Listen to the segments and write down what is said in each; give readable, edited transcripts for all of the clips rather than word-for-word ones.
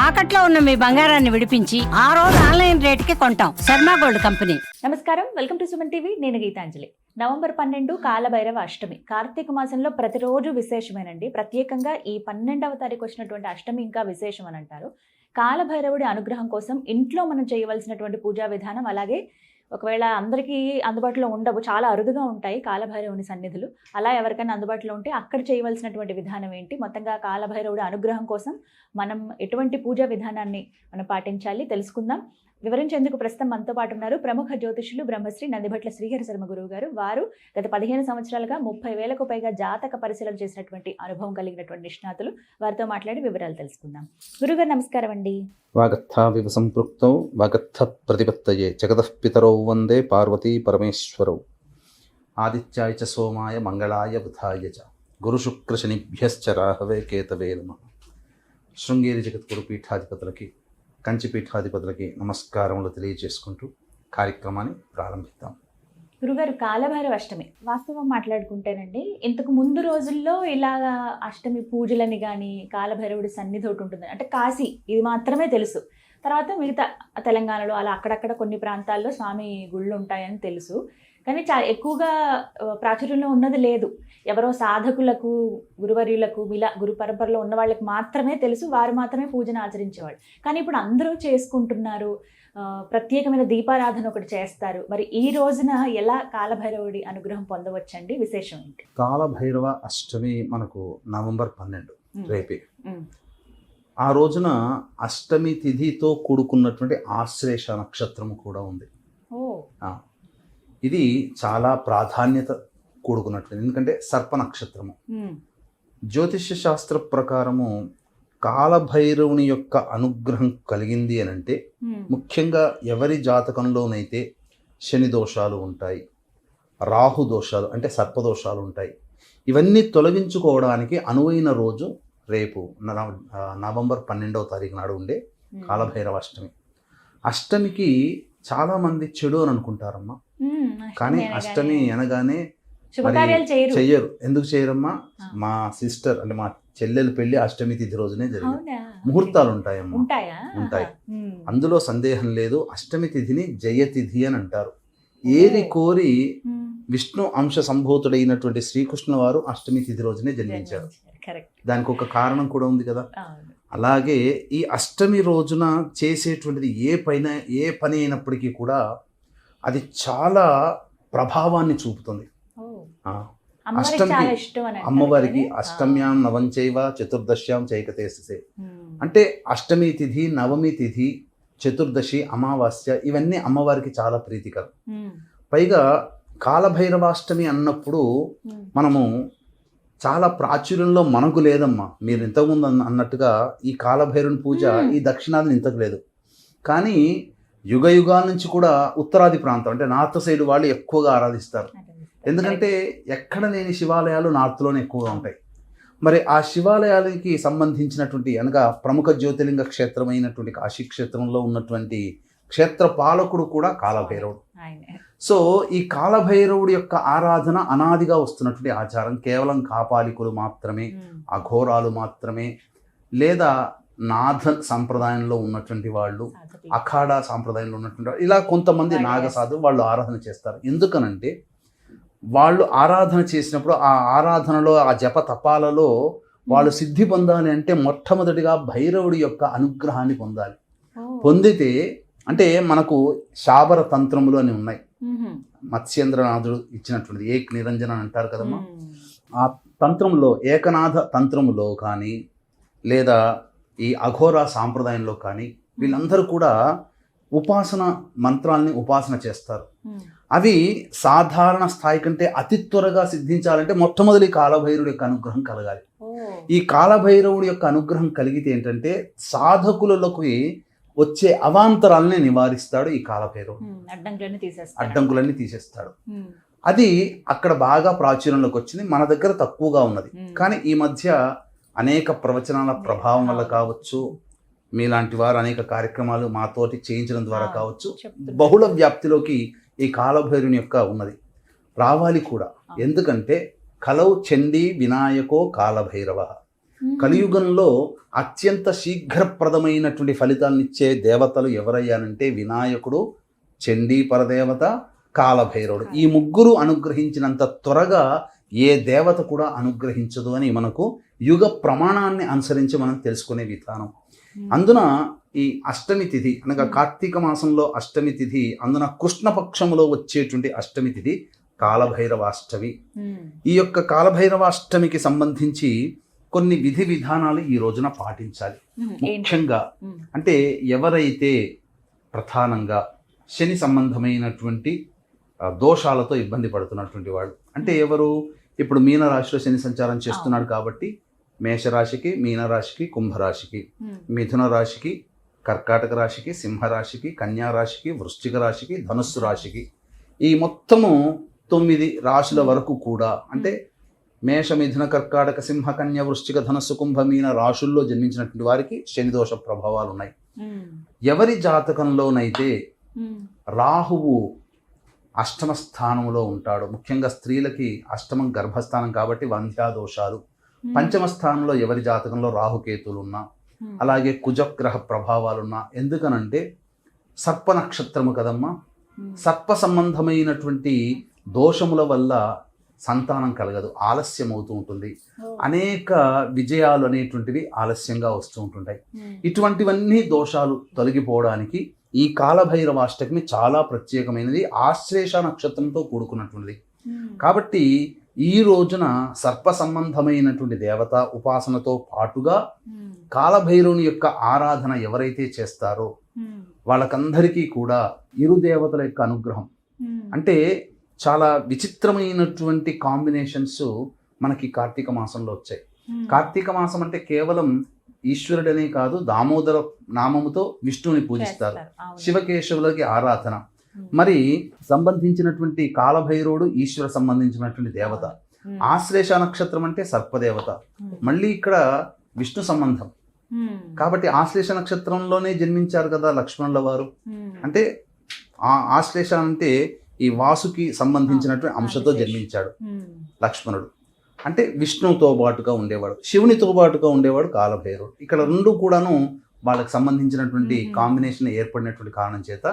తాకట్లో ఉన్న మీ బంగారాన్ని విడిపించి ఆ రోజు ఆన్లైన్ రేటుకి కొంటాం. Sharma gold company. నమస్కారం, వెల్కమ్ టు సుమన్ టీవీ. నేను గీతాంజలి. నవంబర్ 12 కాలభైరవ అష్టమి. కార్తీక మాసంలో ప్రతిరోజు విశేషమేనండి. ప్రత్యేకంగా ఈ 12వ తారీఖు వచ్చినటువంటి అష్టమి ఇంకా విశేషం అని అంటారు. కాలభైరవుడి అనుగ్రహం కోసం ఇంట్లో మనం చేయవలసినటువంటి పూజా విధానం, అలాగే ఒకవేళ అందరికీ అందుబాటులో ఉండవు, చాలా అరుదుగా ఉంటాయి కాలభైరవుని సన్నిధులు. అలా ఎవరికైనా అందుబాటులో ఉంటే అక్కడ చేయవలసినటువంటి విధానం ఏంటి, మొత్తంగా కాలభైరవుడి అనుగ్రహం కోసం మనం ఎటువంటి పూజా విధానాన్ని మనం పాటించాలి తెలుసుకుందాం. వివరించేందుకు ప్రస్తుతం మనతో పాటు ఉన్నారు ప్రముఖ జ్యోతిషులు బ్రహ్మశ్రీ నందిభట్ల శ్రీహరి శర్మ గురువు గారు. వారు గత 15 సంవత్సరాలుగా 30,000కు పైగా జాతక పరిశీలన చేసినటువంటి అనుభవం కలిగినటువంటి నిష్ణాతులు. వారితో మాట్లాడి వివరాలు తెలుసుకుందాం. గురుగారు నమస్కారం అండి. వాగర్థావివ సంపృక్తౌ వాగర్థ ప్రతిపత్తయే జగతః పితరౌ వందే పార్వతీ పరమేశ్వరౌ ఆదిత్యాయ చ సోమాయ మంగళాయ బుధాయ చ గురుశుక్రశనిభ్యశ్చ రాహవే కేతవే నమః. శృంగేరి జగద్గురు పీఠాధిపతులకి, కంచి పీఠాధిపతులకి నమస్కారములు తెలియజేసుకుంటూ కార్యక్రమాన్ని ప్రారంభిద్దాం. గురుగారు, కాలభైరవ అష్టమి వాస్తవం మాట్లాడుకుంటేనండి, ఇంతకు ముందు రోజుల్లో ఇలాగా అష్టమి పూజలని కానీ కాలభైరవుడి సన్నిధి ఒకటి ఉంటుంది, అంటే కాశీ ఇది మాత్రమే తెలుసు. తర్వాత మిగతా తెలంగాణలో అలా అక్కడక్కడ కొన్ని ప్రాంతాల్లో స్వామి గుళ్ళు ఉంటాయని తెలుసు, కానీ చాలా ఎక్కువగా ప్రాచుర్యంలో ఉన్నది లేదు. ఎవరో సాధకులకు, గురువర్యులకు, ఇలా గురు పరంపరలో ఉన్న వాళ్ళకి మాత్రమే తెలుసు, వారు మాత్రమే పూజను ఆచరించేవాళ్ళు. కానీ ఇప్పుడు అందరూ చేసుకుంటున్నారు, ప్రత్యేకమైన దీపారాధన ఒకటి చేస్తారు. మరి ఈ రోజున ఎలా కాలభైరవుడి అనుగ్రహం పొందవచ్చండి? విశేషం ఏంటి? కాలభైరవ అష్టమి మనకు నవంబర్ 12 రేపే. ఆ రోజున అష్టమి తిథితో కూడుకున్నటువంటి ఆశ్లేష నక్షత్రము కూడా ఉంది. ఇది చాలా ప్రాధాన్యత కూడుకున్నట్లేదు, ఎందుకంటే సర్ప నక్షత్రము. జ్యోతిష్య శాస్త్ర ప్రకారము కాలభైరవుని యొక్క అనుగ్రహం కలిగింది అని అంటే ముఖ్యంగా ఎవరి జాతకంలోనైతే శని దోషాలు ఉంటాయి, రాహు దోషాలు అంటే సర్పదోషాలు ఉంటాయి, ఇవన్నీ తొలగించుకోవడానికి అనువైన రోజు రేపు నవంబర్ 12వ తారీఖు నాడు ఉండే కాలభైరవ అష్టమి. అష్టమికి చాలా మంది చెడు అని అనుకుంటారమ్మా, కానీ అష్టమి అనగానే చెయ్యరు. ఎందుకు చేయరమ్మా? మా సిస్టర్ అంటే మా చెల్లెలు పెళ్లి అష్టమి తిథి రోజునే జరిగింది. ముహూర్తాలు ఉంటాయమ్మా, ఉంటాయి, అందులో సందేహం లేదు. అష్టమి తిథిని జయతిథి అని అంటారు. ఏరి కోరి విష్ణు అంశ సంభూతుడైనటువంటి శ్రీకృష్ణ వారు అష్టమి తిథి రోజునే జన్మించారు. దానికి ఒక కారణం కూడా ఉంది కదా. అలాగే ఈ అష్టమి రోజున చేసేటువంటిది ఏ పని అయినప్పటికీ కూడా అది చాలా ప్రభావాన్ని చూపుతుంది. అష్టమికి, అమ్మవారికి అష్టమ్యాం నవంచైవ చతుర్దశ్యాం చైకతేసే అంటే అష్టమి తిథి, నవమి తిథి, చతుర్దశి, అమావాస్య ఇవన్నీ అమ్మవారికి చాలా ప్రీతికరం. పైగా కాలభైరవాష్టమి అన్నప్పుడు మనము చాలా ప్రాచుర్యంలో మనకు లేదమ్మా. మీరు ఇంతకుముందు అన్నట్టుగా ఈ కాలభైరవుని పూజ ఈ దక్షిణాదిని ఇంతకు లేదు, కానీ యుగ యుగాల నుంచి కూడా ఉత్తరాది ప్రాంతం అంటే నార్త్ సైడ్ వాళ్ళు ఎక్కువగా ఆరాధిస్తారు. ఎందుకంటే ఎక్కడ లేని శివాలయాలు నార్త్లోనే ఎక్కువగా ఉంటాయి. మరి ఆ శివాలయాలకి సంబంధించినటువంటి అనగా ప్రముఖ జ్యోతిర్లింగ క్షేత్రమైనటువంటి కాశీ క్షేత్రంలో ఉన్నటువంటి క్షేత్ర పాలకుడు కూడా కాలభైరవుడు. సో ఈ కాలభైరవుడి యొక్క ఆరాధన అనాదిగా వస్తున్నటువంటి ఆచారం. కేవలం కాపాలికులు మాత్రమే, అఘోరాలు మాత్రమే, లేదా నాథ సంప్రదాయంలో ఉన్నటువంటి వాళ్ళు, అఖాడా సాంప్రదాయంలో ఉన్నటువంటి వాళ్ళు, ఇలా కొంతమంది నాగసాధు వాళ్ళు ఆరాధన చేస్తారు. ఎందుకనంటే వాళ్ళు ఆరాధన చేసినప్పుడు ఆ ఆరాధనలో, ఆ జప తపాలలో వాళ్ళు సిద్ధి పొందాలి అంటే మొట్టమొదటిగా భైరవుడి యొక్క అనుగ్రహాన్ని పొందాలి. పొందితే అంటే మనకు శాబర తంత్రములు అని ఉన్నాయి, మత్స్యేంద్రనాథుడు ఇచ్చినటువంటిది ఏక్ నిరంజన అని అంటారు కదమ్మా. ఆ తంత్రంలో ఏకనాథ తంత్రములో కానీ లేదా ఈ అఘోరా సాంప్రదాయంలో కానీ వీళ్ళందరూ కూడా ఉపాసన మంత్రాల్ని ఉపాసన చేస్తారు. అవి సాధారణ స్థాయి కంటే అతి త్వరగా సిద్ధించాలంటే మొట్టమొదటి కాలభైరవుడి యొక్క అనుగ్రహం కలగాలి. ఈ కాలభైరవుడి యొక్క అనుగ్రహం కలిగితే ఏంటంటే సాధకులకి వచ్చే అవాంతరాలని నివారిస్తాడు ఈ కాలభైరవుడు, అడ్డంకులన్నీ తీసేస్తాడు. అది అక్కడ బాగా ప్రాచుర్యంలోకి వచ్చింది, మన దగ్గర తక్కువగా ఉన్నది. కానీ ఈ మధ్య అనేక ప్రవచనాల ప్రభావం వల్ల కావచ్చు, మీలాంటి వారు అనేక కార్యక్రమాలు మాతోటి చేయించడం ద్వారా కావచ్చు, బహుళ వ్యాప్తిలోకి ఈ కాలభైరుని యొక్క ఉన్నది రావాలి కూడా. ఎందుకంటే కలౌ చండీ వినాయకో కాలభైరవ, కలియుగంలో అత్యంత శీఘ్రప్రదమైనటువంటి ఫలితాలనిచ్చే దేవతలు ఎవరయ్యానంటే వినాయకుడు, చండీ పరదేవత, కాలభైరవుడు. ఈ ముగ్గురు అనుగ్రహించినంత త్వరగా ఏ దేవత కూడా అనుగ్రహించదు అని మనకు యుగ ప్రమాణాన్ని అనుసరించి మనం తెలుసుకునే విధానం. అందున ఈ అష్టమి తిథి అనగా కార్తీక మాసంలో అష్టమి తిథి, అందున కృష్ణపక్షంలో వచ్చేటువంటి అష్టమి తిథి కాలభైరవాష్టమి. ఈ యొక్క కాలభైరవాష్టమికి సంబంధించి కొన్ని విధి విధానాలు ఈ రోజున పాటించాలి. ముఖ్యంగా అంటే ఎవరైతే ప్రధానంగా శని సంబంధమైనటువంటి దోషాలతో ఇబ్బంది పడుతున్నటువంటి వాళ్ళు, అంటే ఎవరు, ఇప్పుడు మీనరాశిలో శని సంచారం చేస్తున్నాడు కాబట్టి మేషరాశికి, మీనరాశికి, కుంభరాశికి, మిథున రాశికి, కర్కాటక రాశికి, సింహరాశికి, కన్యా రాశికి, వృశ్చిక రాశికి, ధనుస్సు రాశికి, ఈ మొత్తము 9 రాశుల వరకు కూడా, అంటే మేష, మిథున, కర్కాటక, సింహ, కన్య, వృశ్చిక, ధనస్సు, కుంభ, మీన రాశుల్లో జన్మించినటువంటి వారికి శని దోష ప్రభావాలు ఉన్నాయి. ఎవరి జాతకంలోనైతే రాహువు అష్టమ స్థానంలో ఉంటాడు, ముఖ్యంగా స్త్రీలకి అష్టమం గర్భస్థానం కాబట్టి వంధ్యాదోషాలు. పంచమ స్థానంలో ఎవరి జాతకంలో రాహుకేతులు ఉన్నా, అలాగే కుజగ్రహ ప్రభావాలున్నా, ఎందుకనంటే సర్ప నక్షత్రము కదమ్మా, సర్ప సంబంధమైనటువంటి దోషముల వల్ల సంతానం కలగదు, ఆలస్యం అవుతూ ఉంటుంది, అనేక విజయాలు అనేటువంటివి ఆలస్యంగా వస్తూ ఉంటుంటాయి. ఇటువంటివన్నీ దోషాలు తొలగిపోవడానికి ఈ కాలభైరవాష్టమి చాలా ప్రత్యేకమైనది, ఆశ్లేష నక్షత్రంతో కూడుకున్నటువంటిది. కాబట్టి ఈ రోజున సర్ప సంబంధమైనటువంటి దేవత ఉపాసనతో పాటుగా కాలభైరవుని యొక్క ఆరాధన ఎవరైతే చేస్తారో వాళ్ళకందరికీ కూడా ఇరు దేవతల యొక్క అనుగ్రహం, అంటే చాలా విచిత్రమైనటువంటి కాంబినేషన్స్ మనకి కార్తీక మాసంలో వచ్చాయి. కార్తీక మాసం అంటే కేవలం ఈశ్వరుడనే కాదు, దామోదర నామముతో విష్ణువుని పూజిస్తారు, శివకేశవులకి ఆరాధన. మరి సంబంధించినటువంటి కాలభైరవుడు ఈశ్వర సంబంధించినటువంటి దేవత, ఆశ్లేష నక్షత్రం అంటే సర్పదేవత, మళ్ళీ ఇక్కడ విష్ణు సంబంధం. కాబట్టి ఆశ్లేష నక్షత్రంలోనే జన్మించారు కదా లక్ష్మణుల వారు, అంటే ఆశ్లేష అంటే ఈ వాసుకి సంబంధించినటువంటి అంశతో జన్మించాడు లక్ష్మణుడు, అంటే విష్ణువుతో పాటుగా ఉండేవాడు, శివునితో పాటుగా ఉండేవాడు కాలభైరవుడు. ఇక్కడ రెండు కూడాను వాళ్ళకి సంబంధించినటువంటి కాంబినేషన్ ఏర్పడినటువంటి కారణం చేత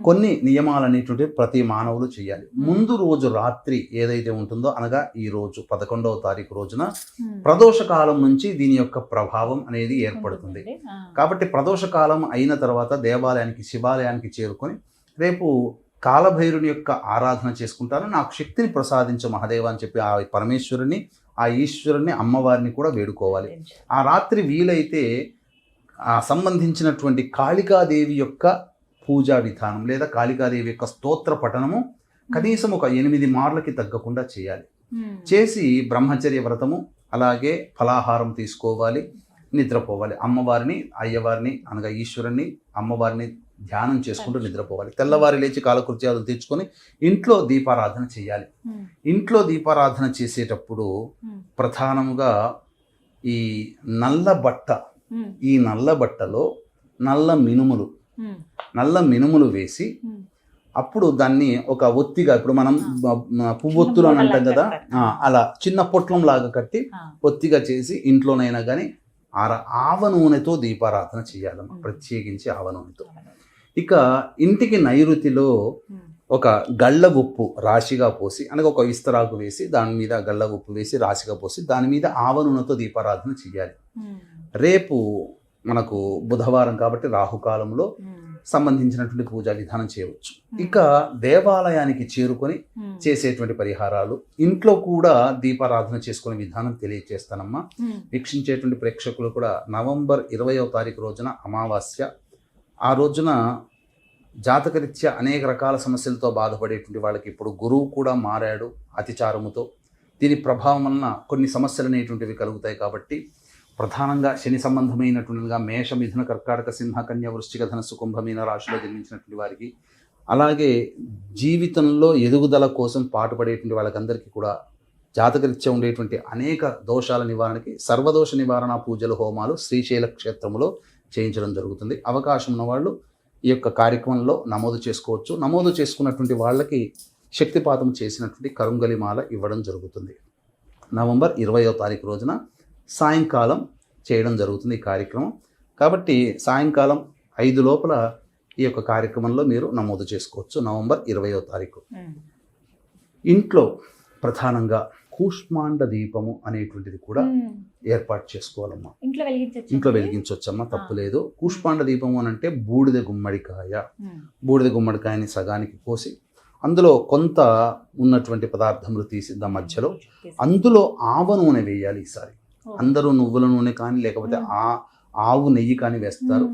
కొన్ని నియమాలు అనేటువంటి ప్రతి మానవులు చేయాలి. ముందు రోజు రాత్రి ఏదైతే ఉంటుందో, అనగా ఈ రోజు 11వ తారీఖు రోజున ప్రదోష కాలం నుంచి దీని యొక్క ప్రభావం అనేది ఏర్పడుతుంది. కాబట్టి ప్రదోష కాలం అయిన తర్వాత దేవాలయానికి, శివాలయానికి చేరుకొని రేపు కాలభైరుని యొక్క ఆరాధన చేసుకుంటాను, నాకు శక్తిని ప్రసాదించు మహాదేవ అని చెప్పి ఆ పరమేశ్వరుని, ఆ ఈశ్వరుని, అమ్మవారిని కూడా వేడుకోవాలి. ఆ రాత్రి వీలైతే ఆ సంబంధించినటువంటి కాళికాదేవి యొక్క పూజా విధానం లేదా కాళికాదేవి యొక్క స్తోత్ర పఠనము కనీసం ఒక 8 మార్లకి తగ్గకుండా చేయాలి. చేసి బ్రహ్మచర్య వ్రతము, అలాగే ఫలాహారం తీసుకోవాలి, నిద్రపోవాలి. అమ్మవారిని, అయ్యవారిని అనగా ఈశ్వరుని, అమ్మవారిని ధ్యానం చేసుకుంటూ నిద్రపోవాలి. తెల్లవారి లేచి కాలకృత్యాలు తీర్చుకొని ఇంట్లో దీపారాధన చేయాలి. ఇంట్లో దీపారాధన చేసేటప్పుడు ప్రధానముగా ఈ నల్ల బట్ట, ఈ నల్ల బట్టలో నల్ల మినుములు వేసి, అప్పుడు దాన్ని ఒక ఒత్తిగా, ఇప్పుడు మనం పువ్వొత్తులు అని అంటాం కదా, అలా చిన్న పొట్లం లాగా కట్టి ఒత్తిగా చేసి ఇంట్లోనైనా కానీ ఆవ నూనెతో దీపారాధన చేయాలమ్మా, ప్రత్యేకించి ఆవ నూనెతో. ఇక ఇంటికి నైరుతిలో ఒక గళ్ళ ఉప్పు రాశిగా పోసి, అనగా ఒక విస్తరాకు వేసి దాని మీద గళ్ళ ఉప్పు వేసి రాశిగా పోసి దాని మీద ఆవ నూనెతో దీపారాధన చేయాలి. రేపు మనకు బుధవారం కాబట్టి రాహుకాలంలో సంబంధించినటువంటి పూజా విధానం చేయవచ్చు. ఇక దేవాలయానికి చేరుకొని చేసేటువంటి పరిహారాలు, ఇంట్లో కూడా దీపారాధన చేసుకునే విధానం తెలియజేస్తానమ్మా. వీక్షించేటువంటి ప్రేక్షకులు కూడా నవంబర్ 20వ తారీఖు రోజున అమావాస్య, ఆ రోజున జాతకరీత్యా అనేక రకాల సమస్యలతో బాధపడేటువంటి వాళ్ళకి ఇప్పుడు గురువు కూడా మారాడు అతిచారముతో, దీని ప్రభావం వలన కొన్ని సమస్యలు అనేటువంటివి కలుగుతాయి. కాబట్టి ప్రధానంగా శని సంబంధమైనటువంటిగా మేష, మిథున, కర్కాటక, సింహ, కన్య, వృశ్చిక, ధనస్సు, కుంభ, మీన రాశిలో జన్మించినటువంటి వారికి, అలాగే జీవితంలో ఎదుగుదల కోసం పాటుపడేటువంటి వాళ్ళకందరికీ కూడా జాతకరీత్యా ఉండేటువంటి అనేక దోషాల నివారణకి సర్వదోష నివారణ పూజలు, హోమాలు శ్రీశైల క్షేత్రంలో చేయించడం జరుగుతుంది. అవకాశం ఉన్న వాళ్ళు ఈ యొక్క కార్యక్రమంలో నమోదు చేసుకోవచ్చు. నమోదు చేసుకున్నటువంటి వాళ్ళకి శక్తిపాతం చేసినటువంటి కరుంగలిమాల ఇవ్వడం జరుగుతుంది. నవంబర్ 20వ తారీఖు రోజున సాయంకాలం చేయడం జరుగుతుంది ఈ కార్యక్రమం. కాబట్టి సాయంకాలం 5 లోపల ఈ యొక్క కార్యక్రమంలో మీరు నమోదు చేసుకోవచ్చు. నవంబర్ 20వ తారీఖు. ఇంట్లో ప్రధానంగా కూష్మాండ దీపము అనేటువంటిది కూడా ఏర్పాటు చేసుకోవాలమ్మా. ఇంట్లో వెలిగించవచ్చమ్మా, తప్పు లేదు. కూష్మాండ దీపము అని అంటే బూడిద గుమ్మడికాయని సగానికి కోసి అందులో కొంత ఉన్నటువంటి పదార్థములు తీసి దాని మధ్యలో అందులో ఆవ నూనె వేయాలి. ఈసారి అందరూ నువ్వుల నూనె కానీ లేకపోతే ఆవు నెయ్యి కానీ వేస్తారు.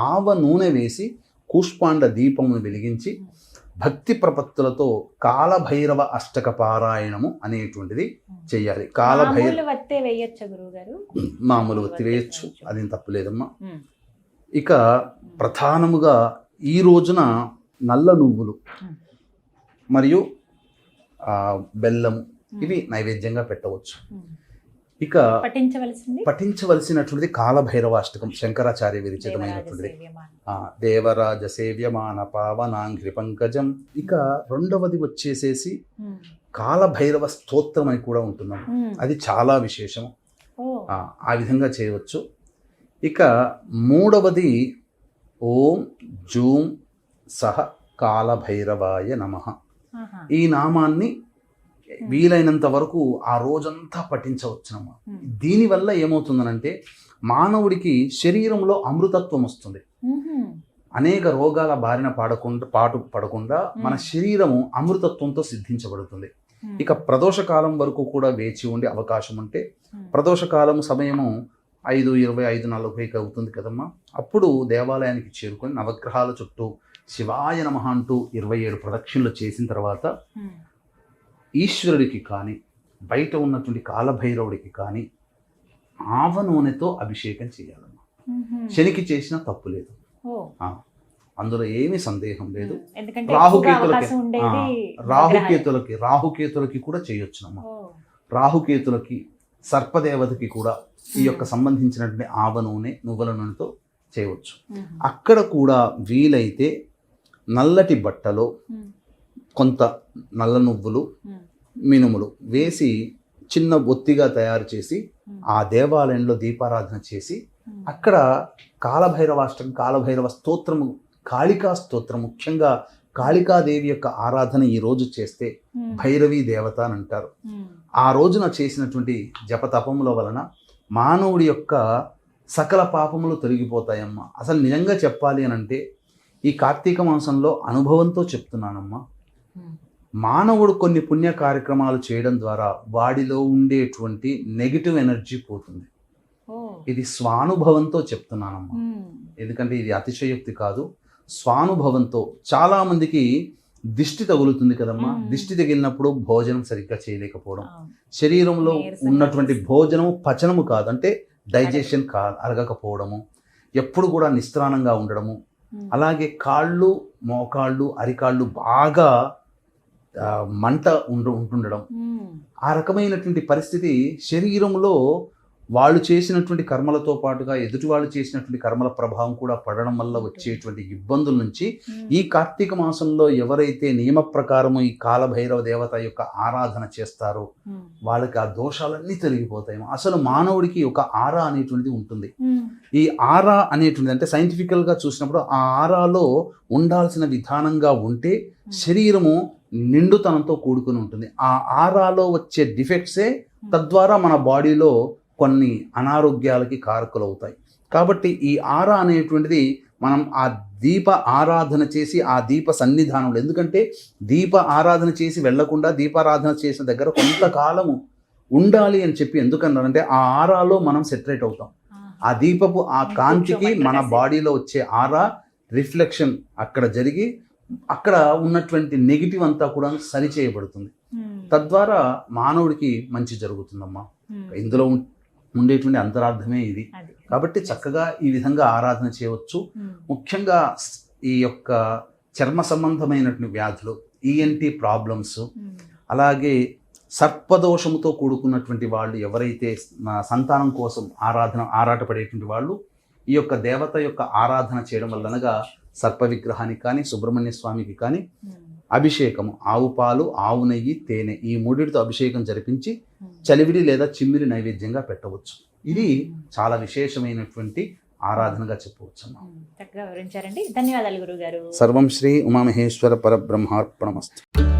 ఆవ నూనె వేసి కూష్మాండ దీపమును వెలిగించి భక్తి ప్రపత్తులతో కాలభైరవ అష్టక పారాయణము అనేటువంటిది చెయ్యాలి. మామూలు ఒత్తి వేయచ్చు, అది తప్పులేదమ్మా. ఇక ప్రధానముగా ఈ రోజున నల్ల నువ్వులు మరియు బెల్లము ఇవి నైవేద్యంగా పెట్టవచ్చు. ఇక పఠించవలసినటువంటిది కాలభైరవ అష్టకం, శంకరాచార్య విరచితమైనటువంటిది. దేవరాజ సేవ్యమాన పావనాంఘ్రి పంకజం. ఇక రెండవది వచ్చేసేసి కాలభైరవ స్తోత్రం అని కూడా ఉంటున్నాం, అది చాలా విశేషం. ఆ విధంగా చేయవచ్చు. ఇక మూడవది ఓం జూం సహ కాలభైరవాయ నమః. ఈ నామాన్ని వీలైనంత వరకు ఆ రోజంతా పఠించవచ్చునమ్మా. దీనివల్ల ఏమవుతుందనంటే మానవుడికి శరీరంలో అమృతత్వం వస్తుంది. అనేక రోగాల బారిన పడకుండా మన శరీరము అమృతత్వంతో సిద్ధించబడుతుంది. ఇక ప్రదోష కాలం వరకు కూడా వేచి ఉండే అవకాశం ఉంటే, ప్రదోష కాలం సమయము 5:20, 5:40 అవుతుంది కదమ్మా. అప్పుడు దేవాలయానికి చేరుకొని నవగ్రహాల చుట్టూ శివాయ నమః అంటూ 27 ప్రదక్షిణలు చేసిన తర్వాత ఈశ్వరుడికి కానీ బయట ఉన్నటువంటి కాలభైరవుడికి కానీ ఆవ నూనెతో అభిషేకం చేయాలమ్మా. శనికి చేసిన తప్పు లేదు, అందులో ఏమీ సందేహం లేదు. రాహుకేతులకి కూడా చేయొచ్చునమ్మా. రాహుకేతులకి, సర్పదేవతకి కూడా ఈ యొక్క సంబంధించినటువంటి ఆవ నూనె, నువ్వుల నూనెతో చేయవచ్చు. అక్కడ కూడా వీలైతే నల్లటి బట్టలో కొంత నల్ల నువ్వులు, మినుములు వేసి చిన్న ఒత్తిగా తయారు చేసి ఆ దేవాలయంలో దీపారాధన చేసి అక్కడ కాలభైరవాష్టకం, కాలభైరవ స్తోత్రము, కాళికా స్తోత్రం, ముఖ్యంగా కాళికాదేవి యొక్క ఆరాధన ఈ రోజు చేస్తే భైరవీ దేవత అని అంటారు. ఆ రోజున చేసినటువంటి జపతపముల వలన మానవుడి యొక్క సకల పాపములు తొలగిపోతాయమ్మా. అసలు నిజంగా చెప్పాలి అని అంటే ఈ కార్తీక మాసంలో అనుభవంతో చెప్తున్నానమ్మా. మానవుడు కొన్ని పుణ్య కార్యక్రమాలు చేయడం ద్వారా వాడిలో ఉండేటువంటి నెగిటివ్ ఎనర్జీ పోతుంది. ఇది స్వానుభవంతో చెప్తున్నానమ్మా, ఎందుకంటే ఇది అతిశయోక్తి కాదు. స్వానుభవంతో చాలా మందికి దిష్టి తగులుతుంది కదమ్మా. దిష్టి తగిలినప్పుడు భోజనం సరిగ్గా చేయలేకపోవడం, శరీరంలో ఉన్నటువంటి భోజనము పచనము కాదు, అంటే డైజెషన్ అరగకపోవడము, ఎప్పుడు కూడా నిస్త్రాణంగా ఉండడము, అలాగే కాళ్ళు, మోకాళ్ళు, అరికాళ్ళు బాగా మంట ఉంటుండడం, ఆ రకమైనటువంటి పరిస్థితి శరీరంలో వాళ్ళు చేసినటువంటి కర్మలతో పాటుగా ఎదుటి వాళ్ళు చేసినటువంటి కర్మల ప్రభావం కూడా పడడం వల్ల వచ్చేటువంటి ఇబ్బందుల నుంచి ఈ కార్తీక మాసంలో ఎవరైతే నియమ ప్రకారము ఈ కాలభైరవ దేవత యొక్క ఆరాధన చేస్తారో వాళ్ళకి ఆ దోషాలన్నీ తొలగిపోతాయి. అసలు మానవుడికి ఒక ఆరా అనేటువంటిది ఉంటుంది. ఈ ఆరా అనేటువంటిది అంటే సైంటిఫికల్గా చూసినప్పుడు ఆ ఆరాలో ఉండాల్సిన విధానంగా ఉంటే శరీరము నిండుతనంతో కూడుకుని ఉంటుంది. ఆ ఆరాలో వచ్చే డిఫెక్ట్సే తద్వారా మన బాడీలో కొన్ని అనారోగ్యాలకి కారకులవుతాయి. కాబట్టి ఈ ఆరా అనేటువంటిది మనం ఆ దీప ఆరాధన చేసి ఆ దీప సన్నిధానంలో, ఎందుకంటే దీప ఆరాధన చేసి వెళ్లకుండా దీపారాధన చేసిన దగ్గర కొంతకాలము ఉండాలి అని చెప్పి ఎందుకన్నారంటే ఆ ఆరాలో మనం సెటరేట్ అవుతాం. ఆ దీపపు ఆ కాంతికి మన బాడీలో వచ్చే ఆరా రిఫ్లెక్షన్ అక్కడ జరిగి అక్కడ ఉన్నటువంటి నెగిటివ్ అంతా కూడా సరిచేయబడుతుంది. తద్వారా మానవుడికి మంచి జరుగుతుందమ్మా. ఇందులో ఉండేటువంటి అంతరార్థమే ఇది. కాబట్టి చక్కగా ఈ విధంగా ఆరాధన చేయవచ్చు. ముఖ్యంగా ఈ యొక్క చర్మ సంబంధమైనటువంటి వ్యాధులు, ఈఎన్టీ ప్రాబ్లమ్స్, అలాగే సర్పదోషముతో కూడుకున్నటువంటి వాళ్ళు ఎవరైతే సంతానం కోసం ఆరాటపడేటువంటి వాళ్ళు ఈ యొక్క దేవత యొక్క ఆరాధన చేయడం వల్లనగా సర్ప విగ్రహానికి కానీ సుబ్రహ్మణ్య స్వామికి కానీ అభిషేకము, ఆవు పాలు, ఆవు నెయ్యి, తేనె, ఈ మూడిటితో అభిషేకం జరిపించి చలివిడి లేదా చిమ్మిరి నైవేద్యంగా పెట్టవచ్చు. ఇది చాలా విశేషమైనటువంటి ఆరాధనగా చెప్పవచ్చు. చక్కగా వివరించారండి. ధన్యవాదాలు గురుగారు. సర్వం శ్రీ ఉమామహేశ్వర పరబ్రహ్మార్పణమస్తు.